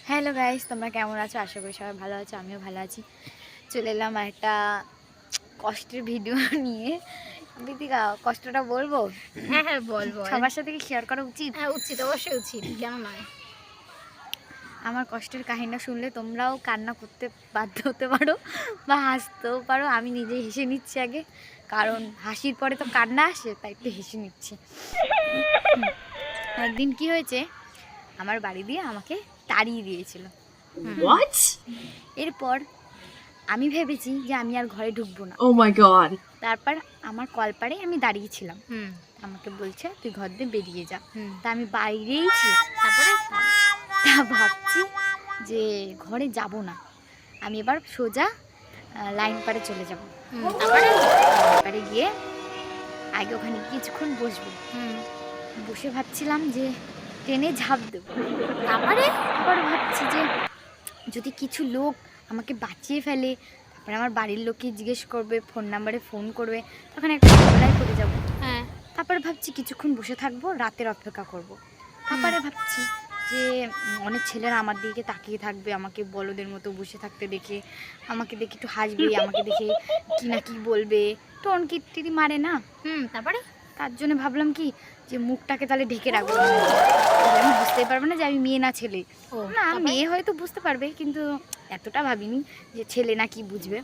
Hello guys, তোমরা কেমন আছো? আশা করি সবাই ভালো আছো, আমিও ভালো আছি। চলে এলাম একটা কষ্টের ভিডিও নিয়ে। দীপিকা, কষ্টটা বলবো? হ্যাঁ হ্যাঁ বল বল। সবার সাথে কি শেয়ার করা উচিত? হ্যাঁ উচিত, অবশ্যই উচিত, কেন নয়। আমার কষ্টের কাহিনীটা শুনলে তোমরাও কান্না করতে বাধ্য হতে পারো বা হাসতেও পারো। আমি নিজে হেসে নিচ্ছি আগে, কারণ হাসির পরে তো কান্না আসে, তাই একটু হেসে নিচ্ছি। একদিন কি হয়েছে, আমার বাড়ি দিয়ে আমাকে তাড়িয়ে দিয়েছিল। এরপর আমি ভেবেছি যে আমি আর ঘরে ঢুকবো না। Oh my god. তারপর আমার কলপারে আমি দাঁড়িয়েছিলাম, আমাকে বলছে তুই ঘর দিয়ে বেরিয়ে যা। তা আমি বাইরেই ছিলাম। তারপরে তা ভাবছি যে ঘরে যাব না, আমি এবার সোজা লাইন পারে চলে যাব। তারপরে পারে গিয়ে আগে ওখানে কিছুক্ষণ বসবো। বসে ভাবছিলাম যে ট্রেনে ঝাঁপ দেবো। তারপরে আবার ভাবছি যে যদি কিছু লোক আমাকে বাঁচিয়ে ফেলে, তারপরে আমার বাড়ির লোককে জিজ্ঞেস করবে, ফোন নাম্বারে ফোন করবে, তখন একটা ঝামেলায় পড়ে যাবো। হ্যাঁ, তারপরে ভাবছি কিছুক্ষণ বসে থাকবো, রাতের অপেক্ষা করব। তারপরে ভাবছি যে অনেক ছেলেরা আমার দিকে তাকিয়ে থাকবে, আমাকে বলদের মতো বসে থাকতে দেখে, আমাকে দেখে একটু হাসবে, আমাকে দেখে কি না কি বলবে, টোন কিট্টিরি মারে না। তারপরে তার জন্য ভাবলাম কি যে মুখটাকে তাহলে ঢেকে রাখবো, আমি বুঝতেই পারবো না যে আমি মেয়ে না ছেলে। না, মেয়ে হয়তো বুঝতে পারবে, কিন্তু এতটা ভাবিনি যে ছেলে না কি বুঝবে।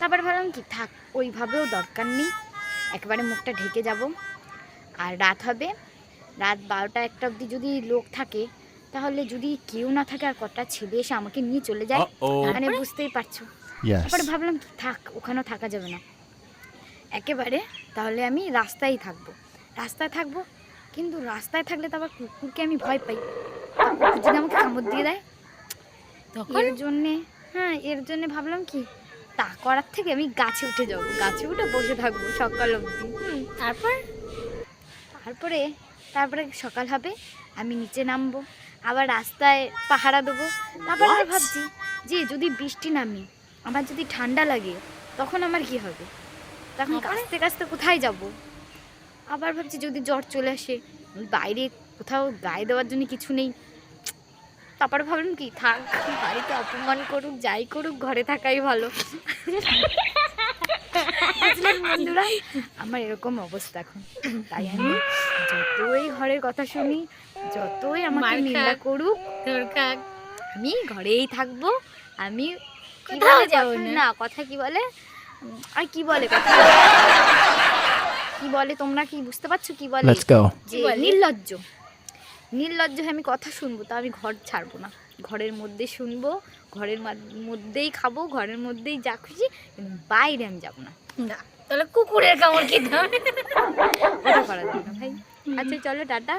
তারপরে ভাবলাম কি থাক, ওইভাবেও দরকার নেই, একেবারে মুখটা ঢেকে যাব। আর রাত হবে, রাত 12টা-1টা অবধি যদি লোক থাকে, তাহলে যদি কেউ না থাকে আর কটা ছেলে এসে আমাকে নিয়ে চলে যায়, মানে বুঝতেই পারছো। তারপরে ভাবলাম কি থাক, ওখানেও থাকা যাবে না, একেবারে তাহলে আমি রাস্তায় থাকবো। রাস্তায় থাকবো, কিন্তু রাস্তায় থাকলে তো আবার কুকুরকে আমি ভয় পাই, কুকুর যদি আমাকে কামড় দিয়ে দেয়। এর জন্যে ভাবলাম কি তা করার থেকে আমি গাছে উঠে যাবো, গাছে উঠে বসে থাকবো সকাল অবধি। তারপরে সকাল হবে, আমি নিচে নামবো, আবার রাস্তায় পাহারা দেবো। তারপরে আবার ভাবছি যে যদি বৃষ্টি নামে, আমার যদি ঠান্ডা লাগে, তখন আমার কি হবে? তখন কাঁচতে কাঁচতে কোথায় যাব? আবার ভাবছি যদি জ্বর চলে আসে, বাইরে কোথাও গায়ে দেওয়ার জন্য কিছু নেই। তারপরে ভাবলাম কি থাক, বাড়িতে অপমান করুক যাই করুক, ঘরে থাকাই ভালো। বন্ধুরা, আমার এরকম অবস্থা এখন, তাই আমি যতই ঘরের কথা শুনি, যতই আমাকে নিন্দা করুক, আমি ঘরেই থাকবো। আমি কোথাও যাব না, কথা কি বলে, আর কি বলে কথা কি বলে, তোমরা কি বুঝতে পারছো কি বলে? যে নির্লজ্জ। নির্লজ্জ হয়ে আমি কথা শুনবো, তা আমি ঘর ছাড়বো না, ঘরের মধ্যে শুনবো, ঘরের মধ্যেই খাবো, ঘরের মধ্যেই যা খুশি, কিন্তু বাইরে আমি যাবো না। তাহলে কুকুরের কামড় খেতে হবে, ওটা করা যাবে না ভাই। আচ্ছা চলো, টাটা।